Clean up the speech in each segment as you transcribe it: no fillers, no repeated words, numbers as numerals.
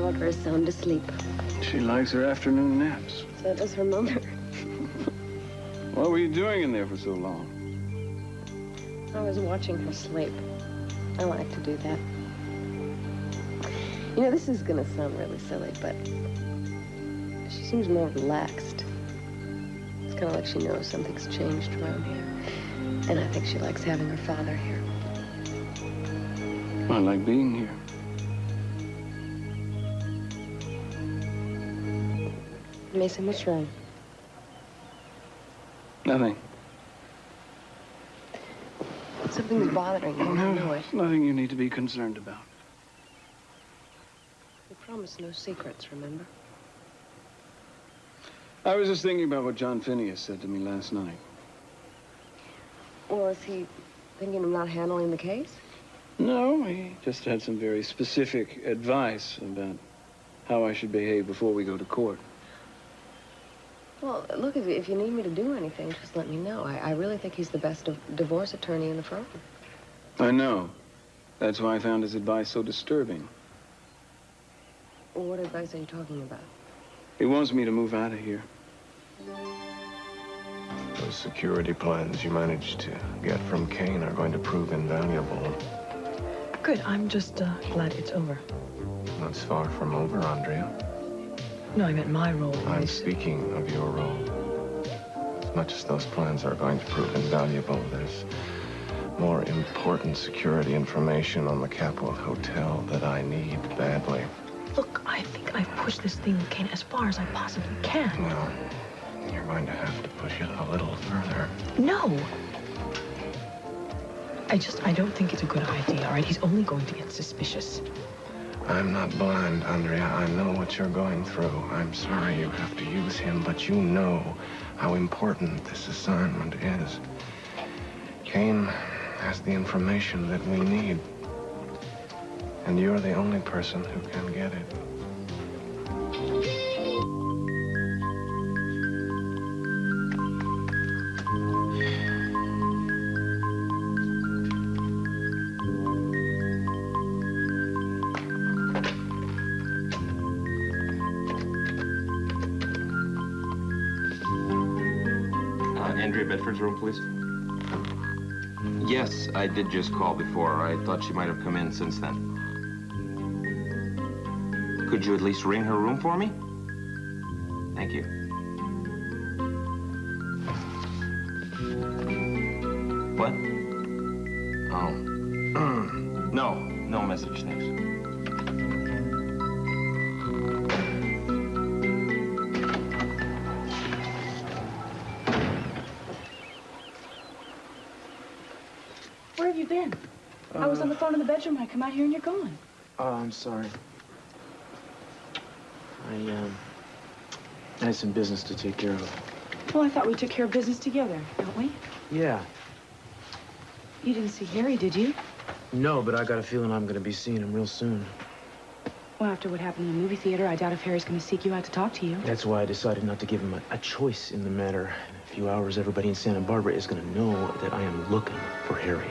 luck her sound to sleep. She likes her afternoon naps. So does her mother. What were you doing in there for so long? I was watching her sleep. I like to do that. You know, this is gonna sound really silly, but she seems more relaxed. It's kind of like she knows something's changed around here. And I think she likes having her father here. I like being here. Mason, what's wrong? Nothing. Something's bothering you. I know it. Nothing you need to be concerned about. We promised no secrets, remember? I was just thinking about what John Phineas said to me last night. Well, is he thinking of not handling the case? No, he just had some very specific advice about how I should behave before we go to court. Well, look, if you need me to do anything, just let me know. I really think he's the best divorce attorney in the firm. I know. That's why I found his advice so disturbing. Well, what advice are you talking about? He wants me to move out of here. Those security plans you managed to get from Kane are going to prove invaluable. Good. I'm just glad it's over. That's far from over, Andrea. No, I meant my role. I'm speaking of your role. As much as those plans are going to prove invaluable, there's more important security information on the Capwood Hotel that I need badly. Look, I think I've pushed this thing with Kane as far as I possibly can. Well, you're going to have to push it a little further. No! I don't think it's a good idea, all right? He's only going to get suspicious. I'm not blind, Andrea. I know what you're going through. I'm sorry you have to use him, but you know how important this assignment is. Kane has the information that we need, and you're the only person who can get it. Bedford's room, please. Yes, I did just call before. I thought she might have come in since then. Could you at least ring her room for me? Thank you. What? Oh. No message, thanks. Where have you been? I was on the phone in the bedroom. I come out here and you're gone. Oh, I'm sorry. I had some business to take care of. Well, I thought we took care of business together, don't we? Yeah. You didn't see Harry, did you? No, but I got a feeling I'm gonna be seeing him real soon. Well, after what happened in the movie theater, I doubt if Harry's gonna seek you out to talk to you. That's why I decided not to give him a choice in the matter. In a few hours, everybody in Santa Barbara is gonna know that I am looking for Harry.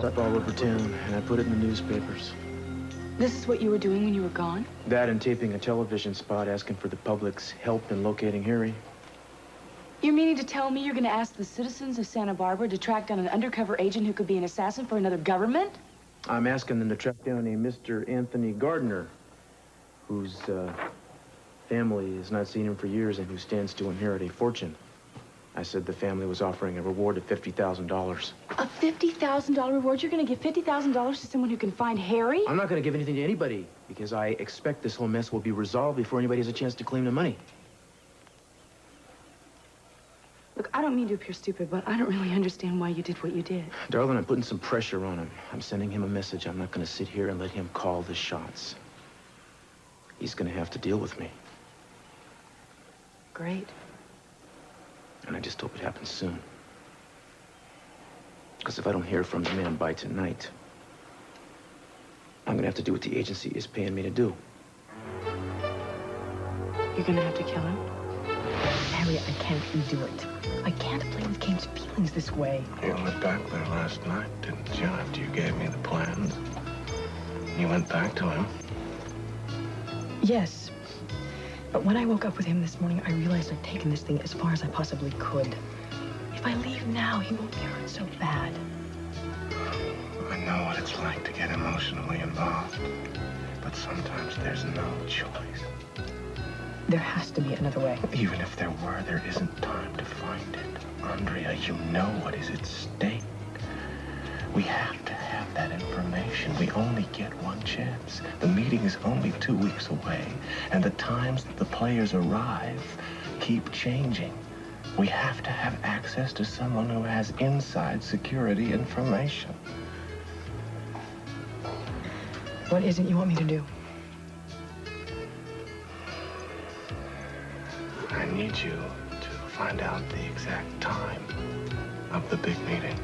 Up all over town, and I put it in the newspapers. This is what you were doing when you were gone? That and taping a television spot asking for the public's help in locating Harry. You're meaning to tell me you're gonna ask the citizens of Santa Barbara to track down an undercover agent who could be an assassin for another government? I'm asking them to track down a Mr. Anthony Gardner, whose family has not seen him for years and who stands to inherit a fortune. I said the family was offering a reward of $50,000. A $50,000 reward? You're gonna give $50,000 to someone who can find Harry? I'm not gonna give anything to anybody because I expect this whole mess will be resolved before anybody has a chance to claim the money. Look, I don't mean to appear stupid, but I don't really understand why you did what you did. Darling, I'm putting some pressure on him. I'm sending him a message. I'm not going to sit here and let him call the shots. He's going to have to deal with me. Great. And I just hope it happens soon. Because if I don't hear from the man by tonight, I'm going to have to do what the agency is paying me to do. You're gonna have to kill him? Harry, I can't do it. I can't play with Kane's feelings this way. You went back there last night, didn't you, after you gave me the plans? You went back to him. Yes. But when I woke up with him this morning, I realized I'd taken this thing as far as I possibly could. If I leave now, he won't be hurt so bad. I know what it's like to get emotionally involved. But sometimes there's no choice. There has to be another way. Even if there were, there isn't time to find it. Andrea, you know what is at stake. We have to have that information. We only get one chance. The meeting is only 2 weeks away, and the times that the players arrive keep changing. We have to have access to someone who has inside security information. What is it you want me to do? I need you to find out the exact time of the big meeting.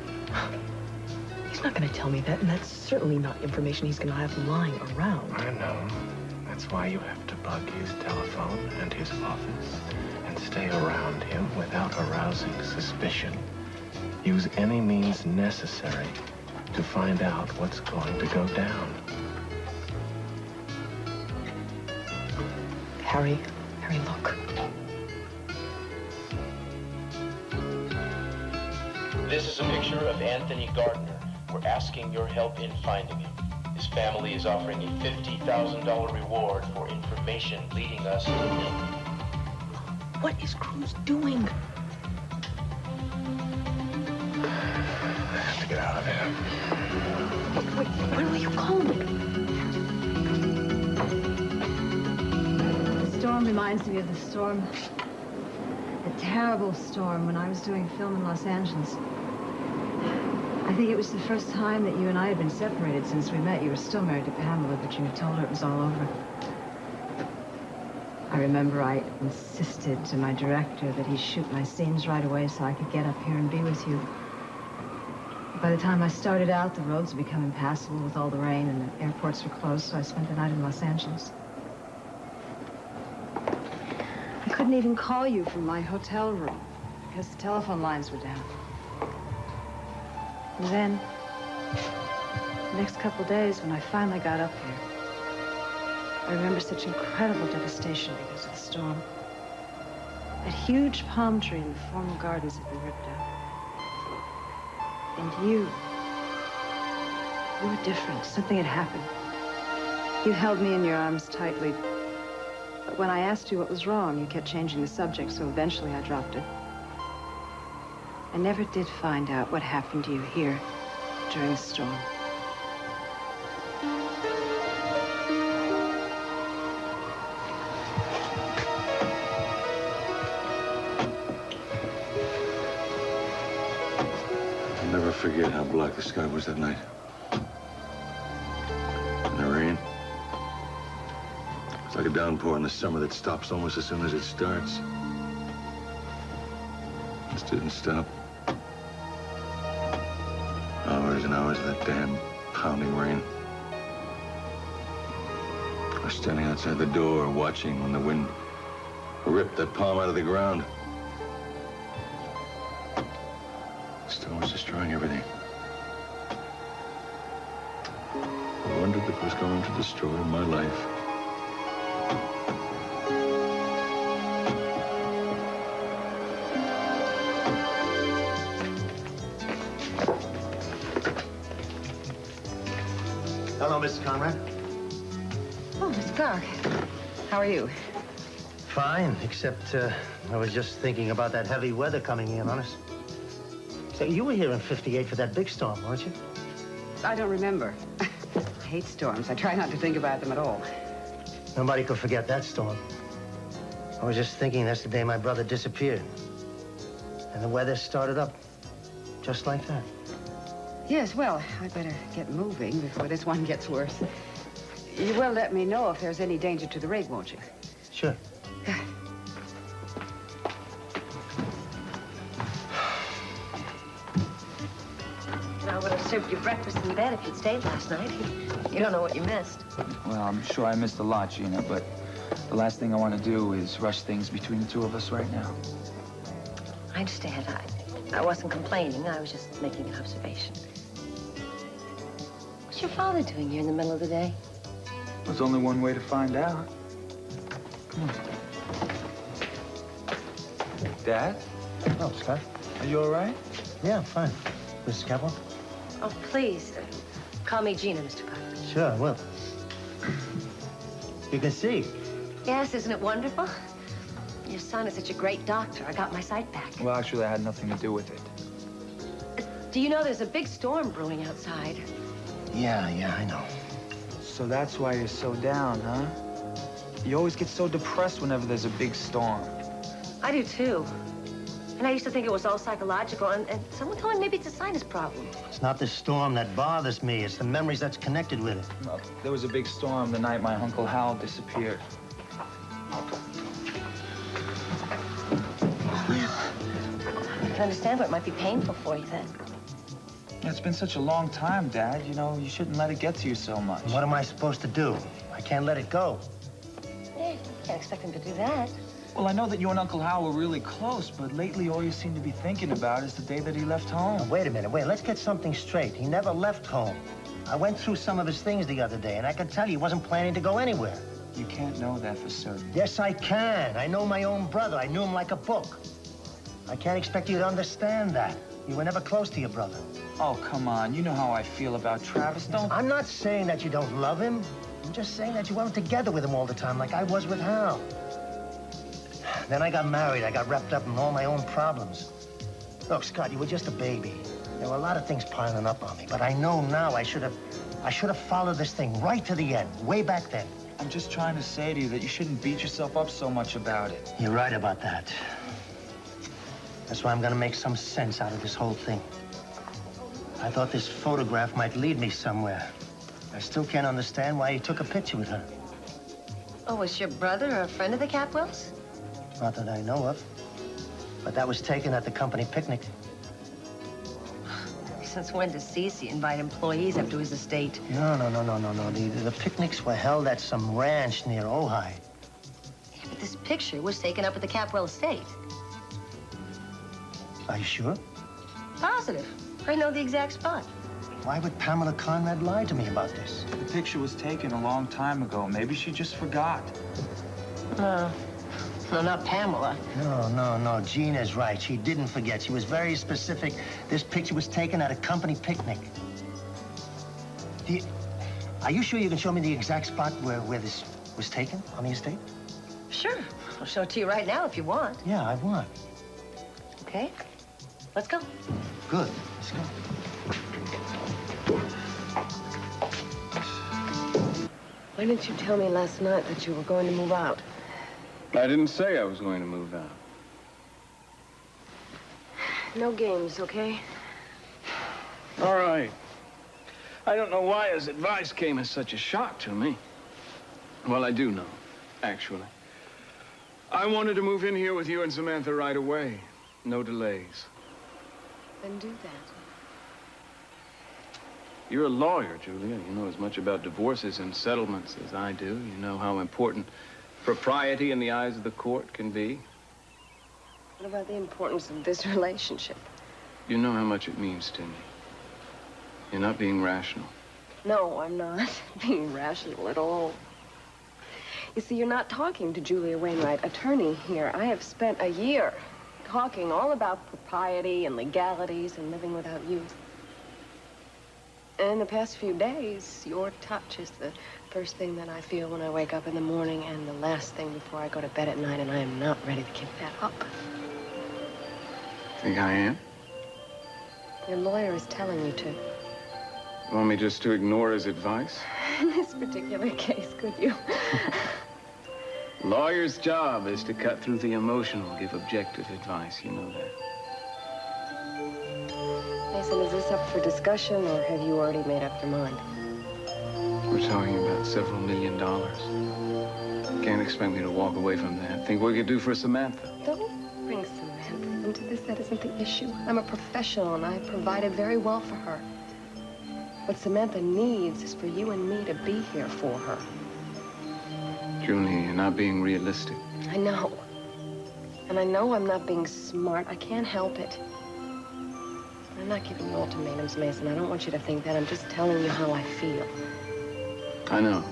He's not going to tell me that, and that's certainly not information he's going to have lying around. I know. That's why you have to bug his telephone and his office and stay around him without arousing suspicion. Use any means necessary to find out what's going to go down. Harry, look. This is a picture of Anthony Gardner. We're asking your help in finding him. His family is offering a $50,000 reward for information leading us to him. What is Cruz doing? I have to get out of here. Wait, where will you call me? The storm reminds me of the storm, a terrible storm when I was doing film in Los Angeles. I think it was the first time that you and I had been separated since we met. You were still married to Pamela, but you had told her it was all over. I remember I insisted to my director that he shoot my scenes right away so I could get up here and be with you. By the time I started out, the roads had become impassable with all the rain and the airports were closed, so I spent the night in Los Angeles. I couldn't even call you from my hotel room because the telephone lines were down. And then, the next couple days, when I finally got up here, I remember such incredible devastation because of the storm. That huge palm tree in the formal gardens had been ripped out. And you were different. Something had happened. You held me in your arms tightly. But when I asked you what was wrong, you kept changing the subject, so eventually I dropped it. I never did find out what happened to you here during the storm. I'll never forget how black the sky was that night. And the rain. It's like a downpour in the summer that stops almost as soon as it starts. This didn't stop. Hours and hours of that damn pounding rain. I was standing outside the door watching when the wind ripped that palm out of the ground. The storm was destroying everything. I wondered if it was going to destroy my life. Hello, Mrs. Conrad. Oh, Mr. Clark. How are you? Fine, except I was just thinking about that heavy weather coming in on us. So you were here in '58 for that big storm, weren't you? I don't remember. I hate storms. I try not to think about them at all. Nobody could forget that storm. I was just thinking that's the day my brother disappeared. And the weather started up just like that. Yes, well, I better get moving before this one gets worse. You will let me know if there's any danger to the rig, won't you? Sure. I would have served you breakfast in bed if you'd stayed last night. You don't know what you missed. Well, I'm sure I missed a lot, Gina, but the last thing I want to do is rush things between the two of us right now. I understand. I wasn't complaining. I was just making an observation. What's your father doing here in the middle of the day? There's only one way to find out. Come on. Dad? Oh, Scott. Are you all right? Yeah, I'm fine. Mrs. Capel? Oh, please, call me Gina, Mr. Parker. Sure, I will. You can see. Yes, isn't it wonderful? Your son is such a great doctor. I got my sight back. Well, actually, I had nothing to do with it. Do you know there's a big storm brewing outside? Yeah, I know. So that's why you're so down, huh? You always get so depressed whenever there's a big storm. I do, too. And I used to think it was all psychological, and someone told me maybe it's a sinus problem. It's not the storm that bothers me. It's the memories that's connected with it. Well, there was a big storm the night my Uncle Hal disappeared. I can understand why it might be painful for you then. It's been such a long time, Dad. You know, you shouldn't let it get to you so much. What am I supposed to do? I can't let it go. Yeah, you can't expect him to do that. Well, I know that you and Uncle Hal were really close, but lately all you seem to be thinking about is the day that he left home. Now, wait a minute, let's get something straight. He never left home. I went through some of his things the other day, and I can tell you he wasn't planning to go anywhere. You can't know that for certain. Yes, I can. I know my own brother. I knew him like a book. I can't expect you to understand that. You were never close to your brother. Oh, come on. You know how I feel about Travis. Don't... I'm not saying that you don't love him. I'm just saying that you weren't together with him all the time like I was with Hal. Then I got married. I got wrapped up in all my own problems. Look, Scott, you were just a baby. There were a lot of things piling up on me, but I know now I should have followed this thing right to the end, way back then. I'm just trying to say to you that you shouldn't beat yourself up so much about it. You're right about that. That's why I'm gonna make some sense out of this whole thing. I thought this photograph might lead me somewhere. I still can't understand why he took a picture with her. Oh, was your brother or a friend of the Capwells? Not that I know of. But that was taken at the company picnic. Since when does Cece invite employees up to his estate? No. The picnics were held at some ranch near Ojai. Yeah, but this picture was taken up at the Capwell estate. Are you sure? Positive. I know the exact spot. Why would Pamela Conrad lie to me about this? The picture was taken a long time ago. Maybe she just forgot. No, not Pamela. No. Gina's right. She didn't forget. She was very specific. This picture was taken at a company picnic. Are you sure you can show me the exact spot where this was taken on the estate? Sure. I'll show it to you right now if you want. Yeah, I want. Okay. Let's go. Good. Let's go. Why didn't you tell me last night that you were going to move out? I didn't say I was going to move out. No games, okay? All right. I don't know why his advice came as such a shock to me. Well, I do know, actually. I wanted to move in here with you and Samantha right away. No delays. Then do that. You're a lawyer, Julia. You know as much about divorces and settlements as I do. You know how important propriety in the eyes of the court can be. What about the importance of this relationship? You know how much it means to me. You're not being rational. No, I'm not being rational at all. You see, you're not talking to Julia Wainwright, attorney here. I have spent a year talking all about propriety and legalities and living without you. And in the past few days, your touch is the first thing that I feel when I wake up in the morning and the last thing before I go to bed at night, and I am not ready to give that up. Think I am? Your lawyer is telling you to. Want me just to ignore his advice? In this particular case, could you? Lawyer's job is to cut through the emotional, give objective advice. You know that. Mason, is this up for discussion, or have you already made up your mind? We're talking about several $1 million. Can't expect me to walk away from that. Think what we could do for Samantha. Don't bring Samantha into this. That isn't the issue. I'm a professional, and I've provided very well for her. What Samantha needs is for you and me to be here for her. Julie, you're not being realistic. I know. And I know I'm not being smart. I can't help it. I'm not giving you ultimatums, Mason. I don't want you to think that. I'm just telling you how I feel. I know.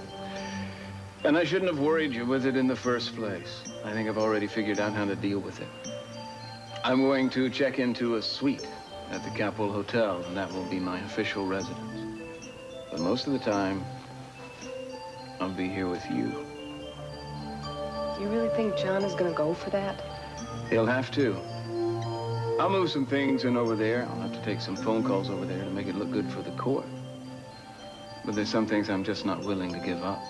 And I shouldn't have worried you with it in the first place. I think I've already figured out how to deal with it. I'm going to check into a suite at the Capwell Hotel, and that will be my official residence. But most of the time, I'll be here with you. Do you really think John is going to go for that? He'll have to. I'll move some things in over there. I'll have to take some phone calls over there to make it look good for the court. But there's some things I'm just not willing to give up.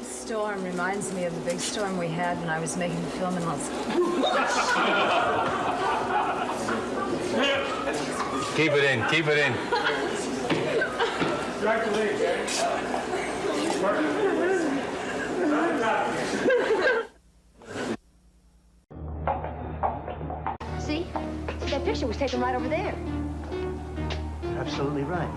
Storm reminds me of the big storm we had when I was making the film in Los Keep it in, keep it in. See? That picture was taken right over there. Absolutely right.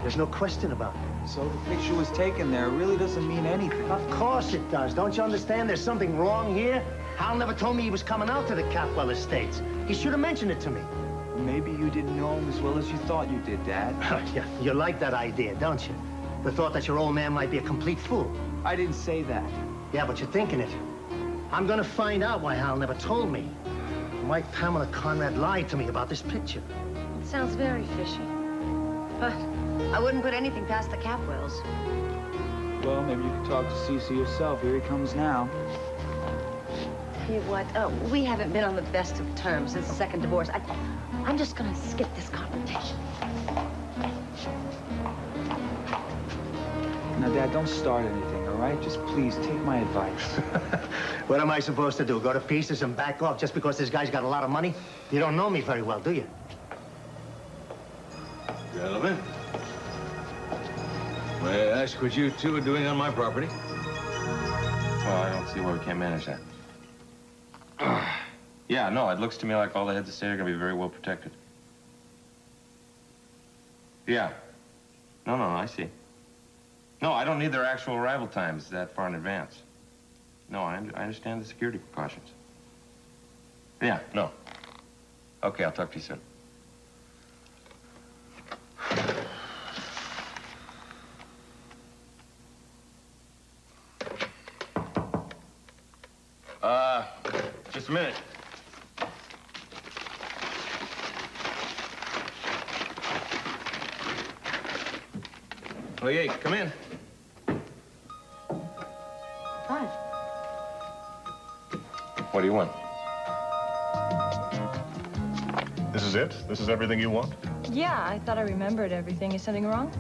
There's no question about it. So the picture was taken there. It really doesn't mean anything. Of course it does. Don't you understand? There's something wrong here. Hal never told me he was coming out to the Capwell Estates. He should have mentioned it to me. Maybe you didn't know him as well as you thought you did, Dad. Yeah, you like that idea, don't you? The thought that your old man might be a complete fool. I didn't say that. Yeah, but you're thinking it. I'm gonna find out why Hal never told me. Why Pamela Conrad lied to me about this picture. It sounds very fishy. But I wouldn't put anything past the Capwells. Well, maybe you can talk to Cece yourself. Here he comes now. Tell you what, we haven't been on the best of terms since the second divorce. I'm just gonna skip this confrontation. Now, Dad, don't start anything, all right? Just please take my advice. What am I supposed to do? Go to pieces and back off just because this guy's got a lot of money? You don't know me very well, do you? Gentlemen, may I ask what you two are doing on my property? Well, I don't see why we can't manage that. Yeah, no, it looks to me like all the heads of state are going to be very well protected. Yeah. No, I see. No, I don't need their actual arrival times that far in advance. No, I understand the security precautions. Yeah, no. Okay, I'll talk to you soon. Just a minute. Oh, yeah, come in. Hi. What do you want? This is it? This is everything you want? Yeah, I thought I remembered everything. Is something wrong?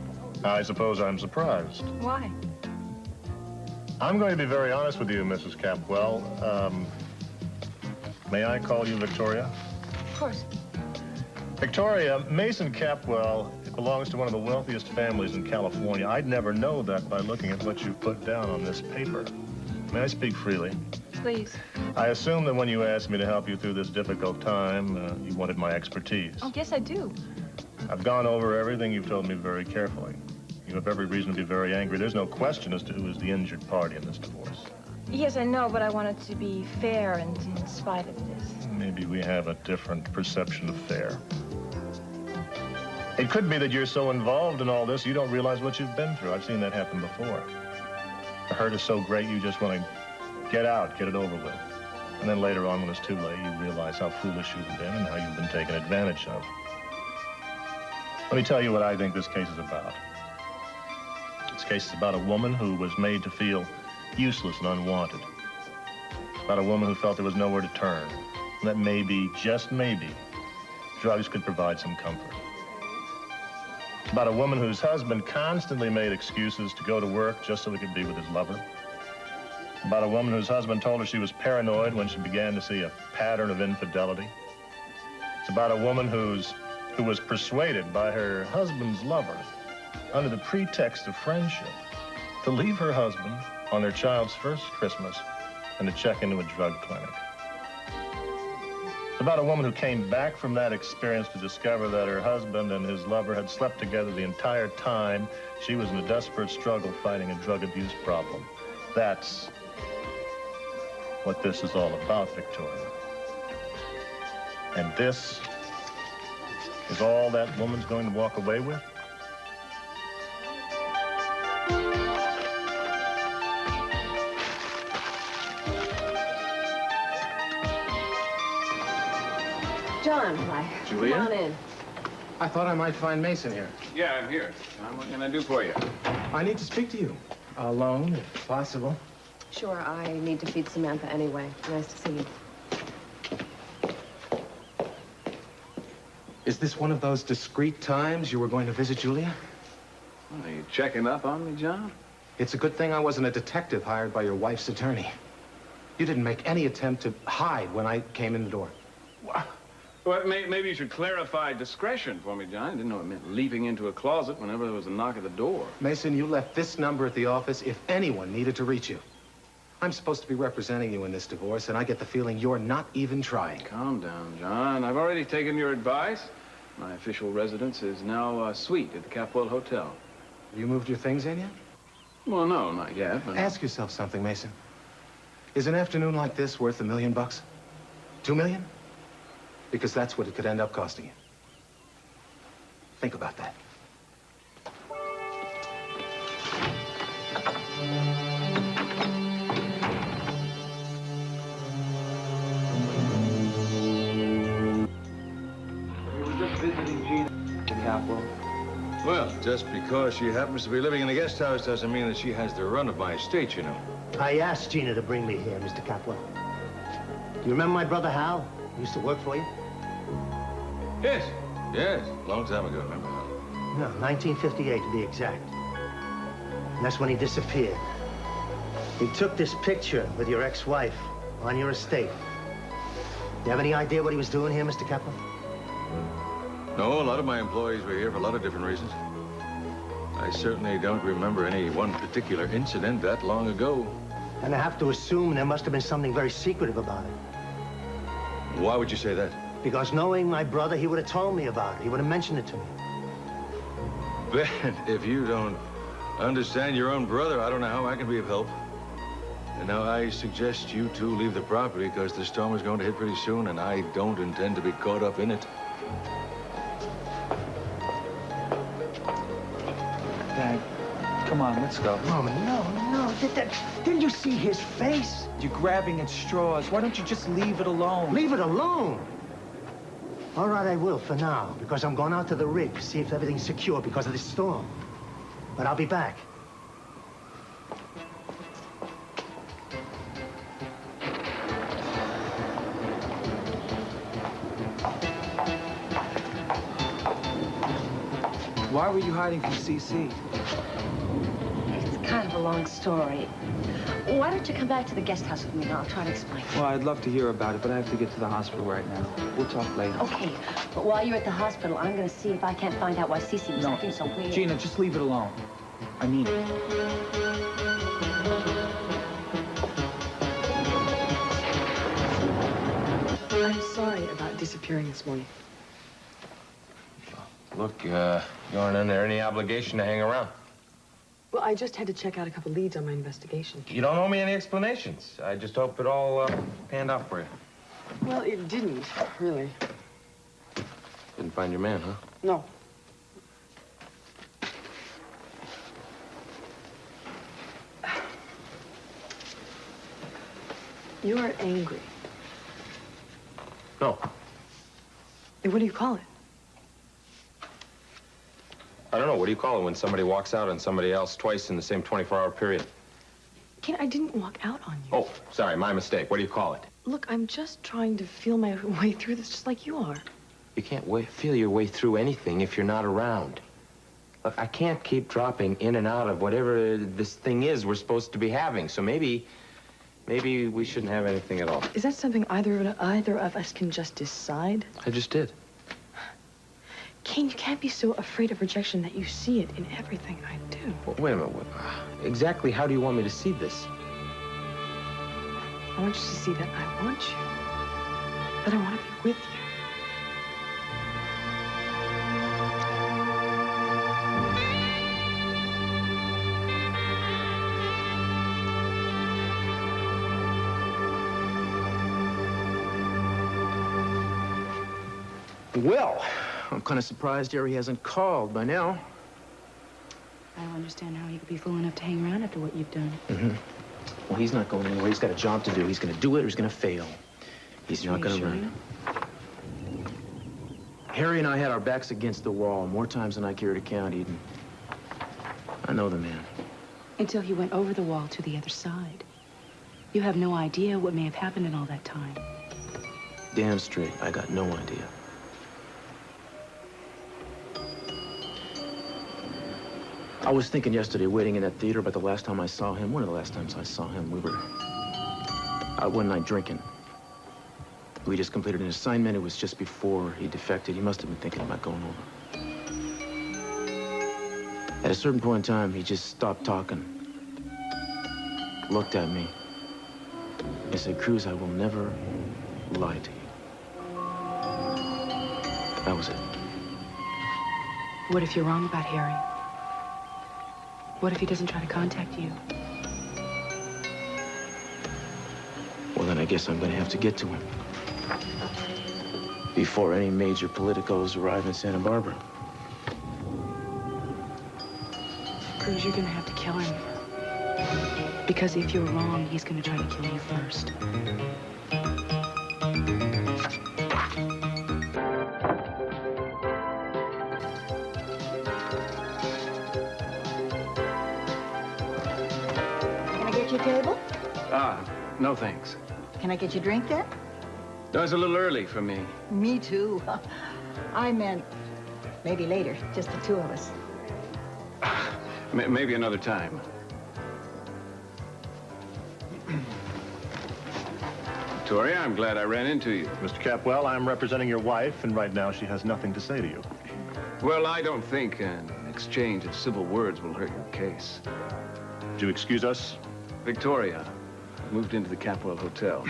I suppose I'm surprised. Why? I'm going to be very honest with you, Mrs. Capwell. May I call you Victoria? Of course. Victoria, Mason Capwell belongs to one of the wealthiest families in California. I'd never know that by looking at what you've put down on this paper. May I speak freely? Please. I assume that when you asked me to help you through this difficult time, you wanted my expertise. Oh, yes, I do. I've gone over everything you've told me very carefully. You have every reason to be very angry. There's no question as to who is the injured party in this divorce. Yes, I know, but I want it to be fair and in spite of this. Maybe we have a different perception of fair. It could be that you're so involved in all this, you don't realize what you've been through. I've seen that happen before. The hurt is so great, you just want to get out, get it over with. And then later on, when it's too late, you realize how foolish you've been and how you've been taken advantage of. Let me tell you what I think this case is about. This case is about a woman who was made to feel useless and unwanted. About a woman who felt there was nowhere to turn. And that maybe, just maybe, drugs could provide some comfort. It's about a woman whose husband constantly made excuses to go to work just so he could be with his lover. About a woman whose husband told her she was paranoid when she began to see a pattern of infidelity. It's about a woman who was persuaded by her husband's lover, under the pretext of friendship, to leave her husband on their child's first Christmas and to check into a drug clinic. It's about a woman who came back from that experience to discover that her husband and his lover had slept together the entire time she was in a desperate struggle fighting a drug abuse problem. That's what this is all about, Victoria. And this is all that woman's going to walk away with? John, Julia? come on in. I thought I might find Mason here. Yeah, I'm here. John, what can I do for you? I need to speak to you. Alone, if possible. Sure, I need to feed Samantha anyway. Nice to see you. Is this one of those discreet times you were going to visit Julia? Are you checking up on me, John? It's a good thing I wasn't a detective hired by your wife's attorney. You didn't make any attempt to hide when I came in the door. Well, maybe you should clarify discretion for me, John. I didn't know it meant leaping into a closet whenever there was a knock at the door. Mason, you left this number at the office if anyone needed to reach you. I'm supposed to be representing you in this divorce, and I get the feeling you're not even trying. Calm down, John. I've already taken your advice. My official residence is now a suite at the Capwell Hotel. Have you moved your things in yet? Well, no, not yet, but... Ask yourself something, Mason. Is an afternoon like this worth $1 million? $2 million? Because that's what it could end up costing you. Think about that. We were just visiting Gina at the Capwell. Well, just because she happens to be living in the guest house doesn't mean that she has the run of my estate, you know. I asked Gina to bring me here, Mr. Capwell. Do you remember my brother Hal? He used to work for you? Yes. Yes. Long time ago, remember? No, 1958 to be exact. And that's when he disappeared. He took this picture with your ex-wife on your estate. You have any idea what he was doing here, Mr. Capwell? No, a lot of my employees were here for a lot of different reasons. I certainly don't remember any one particular incident that long ago. And I have to assume there must have been something very secretive about it. Why would you say that? Because knowing my brother, he would have told me about it. He would have mentioned it to me. Ben, if you don't understand your own brother, I don't know how I can be of help. And now I suggest you two leave the property because the storm is going to hit pretty soon, and I don't intend to be caught up in it. Dad, come on, let's go. Oh, no. Didn't you see his face? You're grabbing at straws. Why don't you just leave it alone? Leave it alone? All right, I will for now, because I'm going out to the rig to see if everything's secure because of this storm. But I'll be back. Why were you hiding from CC? It's kind of a long story. Why don't you come back to the guest house with me and I'll try to explain. Well, I'd love to hear about it, but I have to get to the hospital right now. We'll talk later. Okay, but while you're at the hospital, I'm going to see if I can't find out why Cece was acting so weird. Gina, just leave it alone. I mean it. I'm sorry about disappearing this morning. Look, you aren't under any obligation to hang around. Well, I just had to check out a couple leads on my investigation. You don't owe me any explanations. I just hope it all panned out for you. Well, it didn't, really. Didn't find your man, huh? No. You're angry. No. And what do you call it? I don't know. What do you call it when somebody walks out on somebody else twice in the same 24-hour period? Ken, I didn't walk out on you. Oh, sorry, my mistake. What do you call it? Look, I'm just trying to feel my way through this just like you are. You can't feel your way through anything if you're not around. Look, I can't keep dropping in and out of whatever this thing is we're supposed to be having, so maybe we shouldn't have anything at all. Is that something either of us can just decide? I just did. Kane, you can't be so afraid of rejection that you see it in everything I do. Well, wait a minute. Exactly how do you want me to see this? I want you to see that I want you. That I want to be with you. Well, I'm kind of surprised Jerry hasn't called by now. I don't understand how he could be fool enough to hang around after what you've done. Mm-hmm. Well, he's not going anywhere. He's got a job to do. He's going to do it or he's going to fail. He's not going to learn. Harry and I had our backs against the wall more times than I care to count, Eden. I know the man. Until he went over the wall to the other side. You have no idea what may have happened in all that time. Damn straight, I got no idea. I was thinking yesterday, waiting in that theater, about the last time I saw him. One of the last times I saw him, we were out one night drinking. We just completed an assignment. It was just before he defected. He must have been thinking about going over. At a certain point in time, he just stopped talking, looked at me, and said, Cruz, I will never lie to you. That was it. What if you're wrong about Harry? What if he doesn't try to contact you? Well, then I guess I'm going to have to get to him before any major politicos arrive in Santa Barbara. Cruz, you're going to have to kill him. Because if you're wrong, he's going to try to kill you first. Your table? No thanks. Can I get you a drink then? No, it's a little early for me. Me too. I meant maybe later, just the two of us. Maybe another time. Victoria, I'm glad I ran into you. Mr. Capwell, I'm representing your wife, and right now she has nothing to say to you. Well, I don't think an exchange of civil words will hurt your case. Would you excuse us? Victoria, I moved into the Capwell Hotel.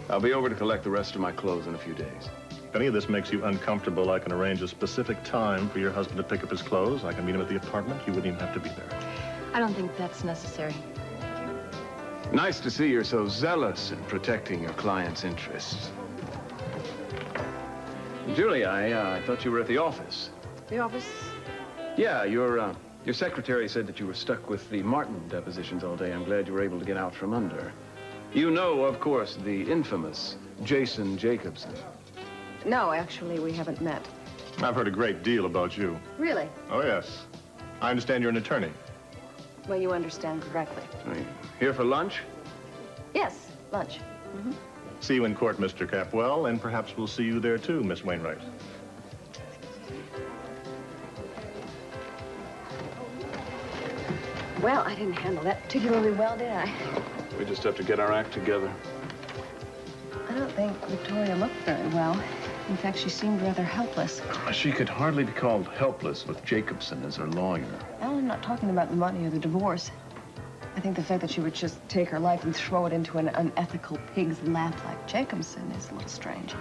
I'll be over to collect the rest of my clothes in a few days. If any of this makes you uncomfortable, I can arrange a specific time for your husband to pick up his clothes. I can meet him at the apartment. You wouldn't even have to be there. I don't think that's necessary. Nice to see you're so zealous in protecting your client's interests. Julia, I thought you were at the office. The office? Yeah, your secretary said that you were stuck with the Martin depositions all day. I'm glad you were able to get out from under. You know, of course, the infamous Jason Jacobson. No, actually, we haven't met. I've heard a great deal about you. Really? Oh, yes. I understand you're an attorney. Well, you understand correctly. Are you here for lunch? Yes, lunch. Mm-hmm. See you in court, Mr. Capwell, and perhaps we'll see you there, too, Miss Wainwright. Well, I didn't handle that particularly well, did I? We just have to get our act together. I don't think Victoria looked very well. In fact, she seemed rather helpless. She could hardly be called helpless with Jacobson as her lawyer. Well, I'm not talking about the money or the divorce. I think the fact that she would just take her life and throw it into an unethical pig's lap like Jacobson is a little strange.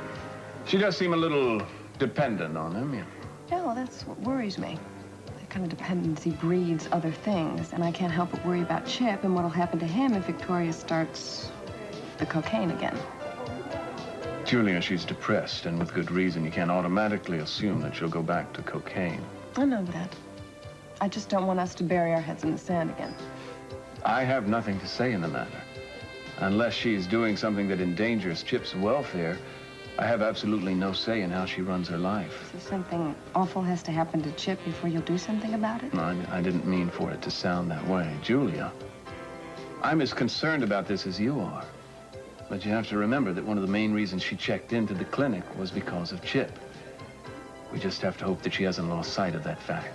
She does seem a little dependent on him, yeah. Yeah, well, that's what worries me. That kind of dependency breeds other things, and I can't help but worry about Chip and what'll happen to him if Victoria starts the cocaine again. Julia, she's depressed, and with good reason. You can't automatically assume that she'll go back to cocaine. I know that. I just don't want us to bury our heads in the sand again. I have nothing to say in the matter. Unless she's doing something that endangers Chip's welfare, I have absolutely no say in how she runs her life. So something awful has to happen to Chip before you'll do something about it? No, I didn't mean for it to sound that way. Julia, I'm as concerned about this as you are. But you have to remember that one of the main reasons she checked into the clinic was because of Chip. We just have to hope that she hasn't lost sight of that fact.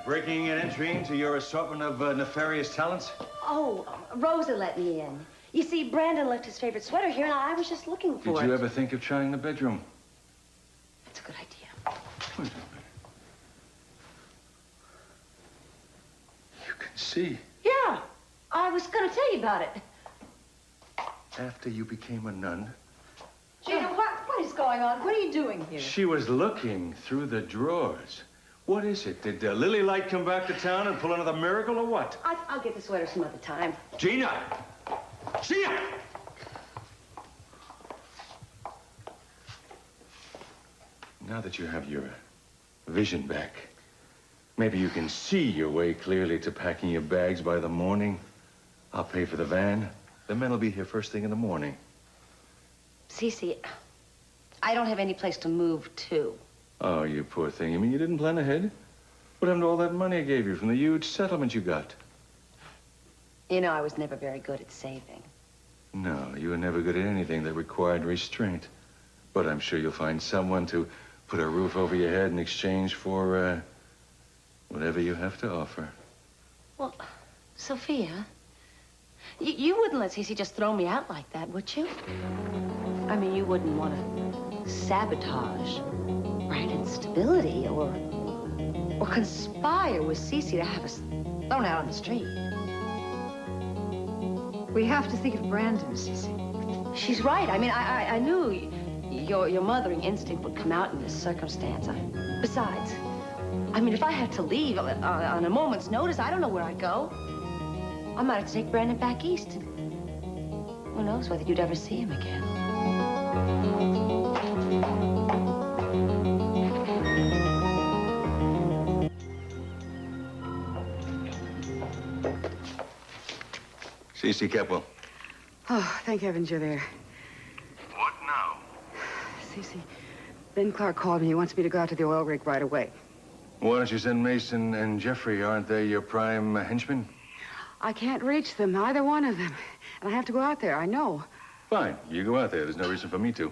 Breaking and entering to your assortment of nefarious talents? Oh, Rosa let me in. You see, Brandon left his favorite sweater here, and I was just looking for it. Did you ever think of trying the bedroom? That's a good idea. You can see. Yeah, I was going to tell you about it. After you became a nun, Gina, what is going on? What are you doing here? she was looking through the drawers. What is it? Did Lily Light come back to town and pull another miracle or what? I'll get the sweater some other time. Gina! Gina! Now that you have your vision back, maybe you can see your way clearly to packing your bags by the morning. I'll pay for the van. The men will be here first thing in the morning. Cece, I don't have any place to move to. Oh, you poor thing. You mean you didn't plan ahead? What happened to all that money I gave you from the huge settlement you got? You know, I was never very good at saving. No, you were never good at anything that required restraint. But I'm sure you'll find someone to put a roof over your head in exchange for, whatever you have to offer. Well, Sophia, you wouldn't let Cece just throw me out like that, would you? I mean, you wouldn't want to sabotage Brandon's stability or conspire with Cece to have us thrown out on the street. We have to think of Brandon, Cece. She's right. I mean, I knew your mothering instinct would come out in this circumstance. Besides, I mean, if I had to leave on a moment's notice, I don't know where I'd go. I might have to take Brandon back east. Who knows whether you'd ever see him again. C.C. Kepwell. Oh, thank heavens you're there. What now? Cece, Ben Clark called me. He wants me to go out to the oil rig right away. Why don't you send Mason and Jeffrey? Aren't they your prime henchmen? I can't reach them, either one of them. And I have to go out there, I know. Fine. You go out there. There's no reason for me to.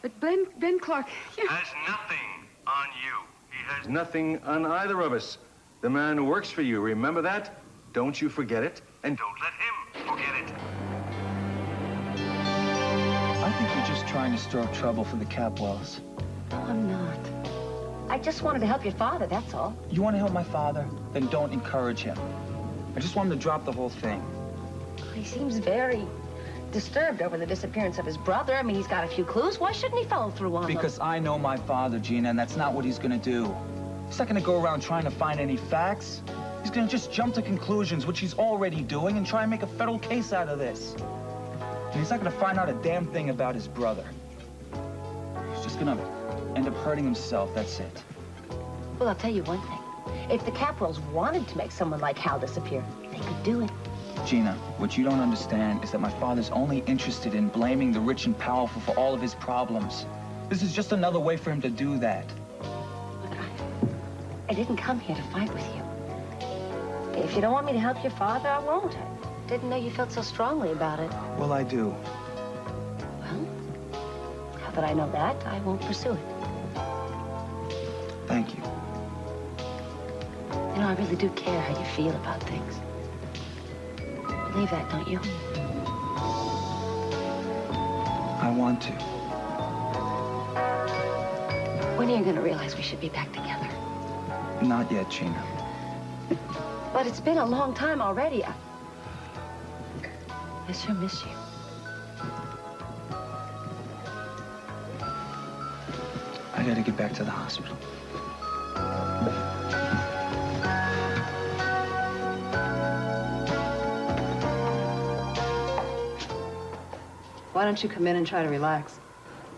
But Ben Clark... Has nothing on you. He has nothing on either of us. The man who works for you, remember that? Don't you forget it, and don't let him forget it. I think you're just trying to stir up trouble for the Capwells. No, I'm not. I just wanted to help your father, that's all. You want to help my father? Then don't encourage him. I just want him to drop the whole thing. He seems very disturbed over the disappearance of his brother. I mean, he's got a few clues. Why shouldn't he follow through on them? Because I know my father, Gina, and that's not what he's going to do. He's not going to go around trying to find any facts. He's going to just jump to conclusions, which he's already doing, and try and make a federal case out of this. And he's not going to find out a damn thing about his brother. He's just going to end up hurting himself, that's it. Well, I'll tell you one thing. If the Capwells wanted to make someone like Hal disappear, they could do it. Gina, what you don't understand is that my father's only interested in blaming the rich and powerful for all of his problems. This is just another way for him to do that. Look, I didn't come here to fight with you. If you don't want me to help your father, I won't. I didn't know you felt so strongly about it. Well, I do. Well, now that I know that, I won't pursue it. Thank you. You know, I really do care how you feel about things. Believe that, don't you? I want to. When are you going to realize we should be back together? Not yet, Gina. But it's been a long time already. I sure miss you. I gotta get back to the hospital. Why don't you come in and try to relax?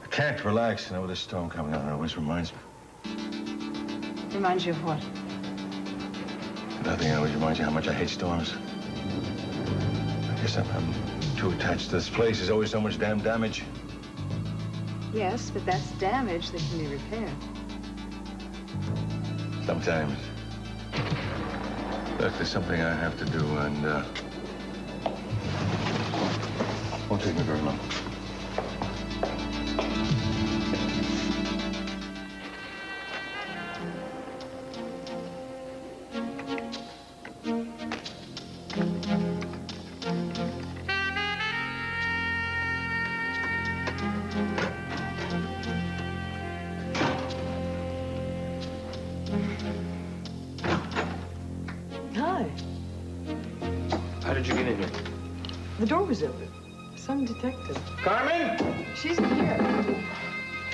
I can't relax, with this storm coming on. It always reminds me. Reminds you of what? Nothing always reminds you how much I hate storms. I guess I'm too attached to this place. There's always so much damn damage. Yes, but that's damage that can be repaired. Sometimes. Look, there's something I have to do, and, won't take me very long. Hi. How did you get in here? The door was open. Some detective. Carmen? She's in here.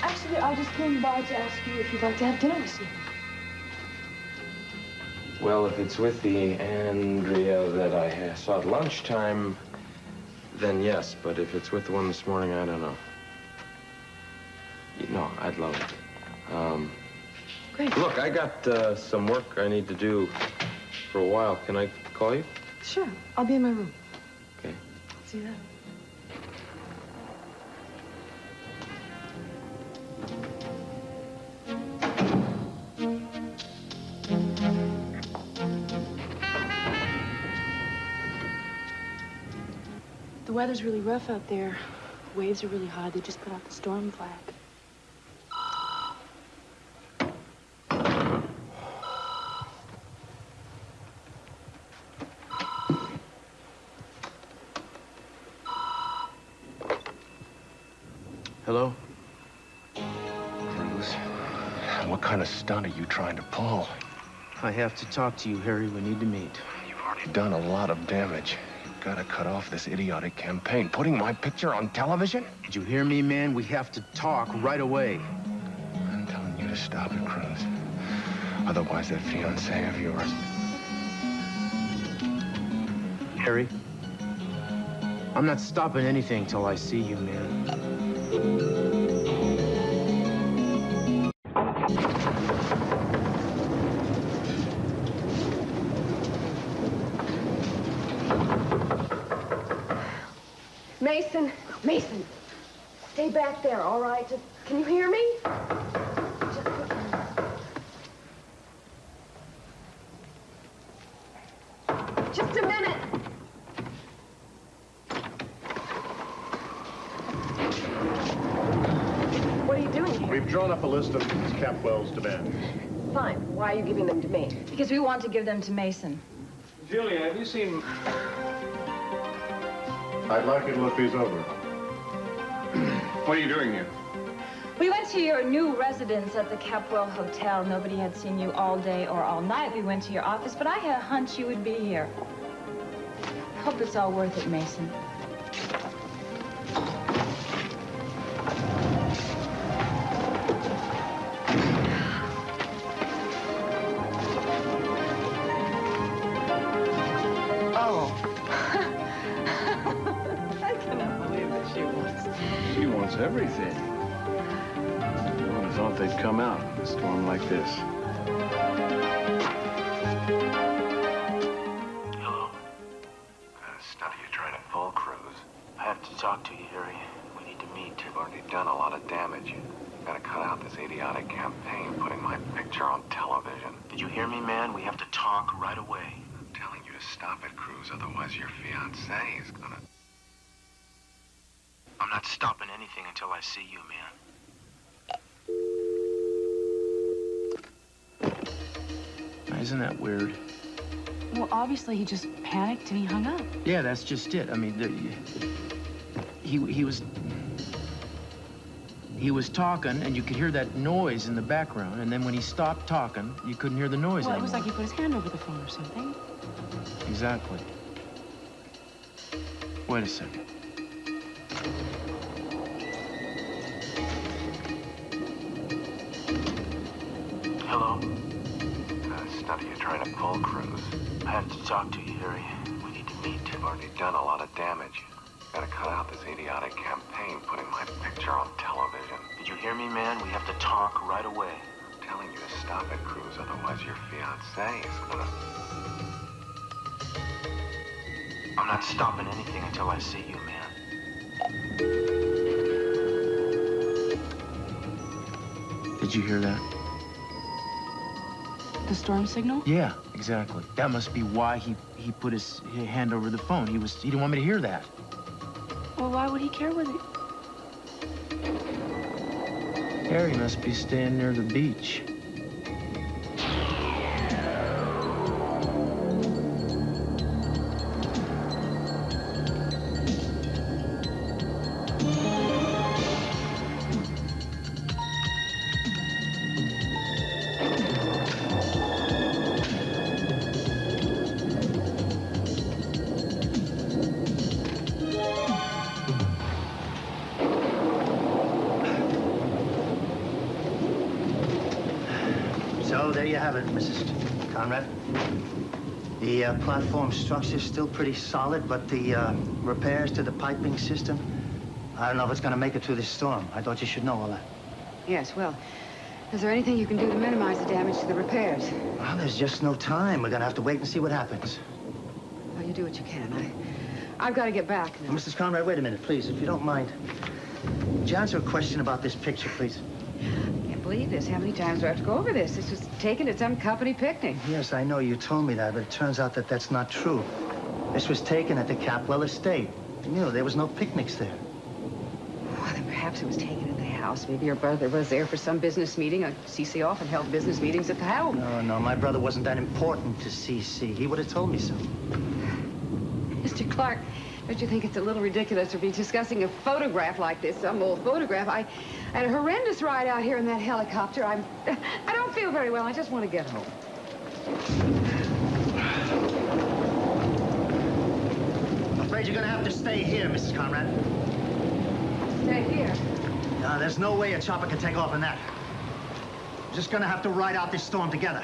Actually, I just came by to ask you if you'd like to have dinner this evening. Well, if it's with the Andrea that I saw at lunchtime, then yes. But if it's with the one this morning, I don't know. No, I'd love it. Great. Look, I got some work I need to do for a while. Can I call you? Sure. I'll be in my room. Okay. See you then. The weather's really rough out there. Waves are really high. They just put out the storm flag. Hello? Cruz, what kind of stunt are you trying to pull? I have to talk to you, Harry. We need to meet. You've already done a lot of damage. You've got to cut off this idiotic campaign. Putting my picture on television? Did you hear me, man? We have to talk right away. I'm telling you to stop it, Cruz. Otherwise, that fiancée of yours... Harry, I'm not stopping anything till I see you, man. Mason, stay back there, all right? Just, can you hear me? Just a minute. What are you doing here? We've drawn up a list of Capwell's demands. Fine. Why are you giving them to me? Because we want to give them to Mason. Julia, have you seen... I'd like you to look these over. What are you doing here? We went to your new residence at the Capwell Hotel. Nobody had seen you all day or all night. We went to your office, but I had a hunch you would be here. I hope it's all worth it, Mason. She wants everything. I would have thought they'd come out in a storm like this. Hello? Study you're trying to pull, Cruz. I have to talk to you, Harry. We need to meet. You've already done a lot of damage. You've got to cut out this idiotic campaign, putting my picture on television. Did you hear me, man? We have to talk right away. I'm telling you to stop it, Cruz. Otherwise, your fiancée is gonna... I'm not stopping anything until I see you, man. Isn't that weird? Well, obviously he just panicked and he hung up. Yeah, that's just it. I mean, he was talking, and you could hear that noise in the background. And then when he stopped talking, you couldn't hear the noise Well, it anymore. was like he put his hand over the phone or something. Exactly. Wait a second. Hello? Study you're trying to pull, Cruz. I have to talk to you, Harry. We need to meet. You've already done a lot of damage. Got to cut out this idiotic campaign, putting my picture on television. Did you hear me, man? We have to talk right away. I'm telling you to stop it, Cruz. Otherwise, your fiancée is gonna... I'm not stopping anything until I see you, man. Did you hear that? The storm signal? Yeah, exactly. That must be why he put his hand over the phone. He didn't want me to hear that. Well, why would he care with it? Harry must be staying near the beach. So there you have it, Mrs. Conrad. The platform structure's still pretty solid, but the repairs to the piping system, I don't know if it's going to make it through this storm. I thought you should know all that. Yes, well, is there anything you can do to minimize the damage to the repairs? Well, there's just no time. We're going to have to wait and see what happens. Well, you do what you can. I've got to get back now. Mrs. Conrad, wait a minute, please, if you don't mind. Would you answer a question about this picture, please? I can't believe this. How many times do I have to go over this? This was taken at some company picnic. Yes, I know you told me that, but it turns out that that's not true. This was taken at the Capwell estate. And, you know, there was no picnics there. Well, then perhaps it was taken at the house. Maybe your brother was there for some business meeting. CC often held business meetings at the house. No, my brother wasn't that important to CC. He would have told me so. Mr. Clark, don't you think it's a little ridiculous to be discussing a photograph like this, some old photograph? I had a horrendous ride out here in that helicopter. I don't feel very well. I just want to get home. I'm afraid you're going to have to stay here, Mrs. Conrad. Stay here? No, there's no way a chopper can take off in that. We're just going to have to ride out this storm together.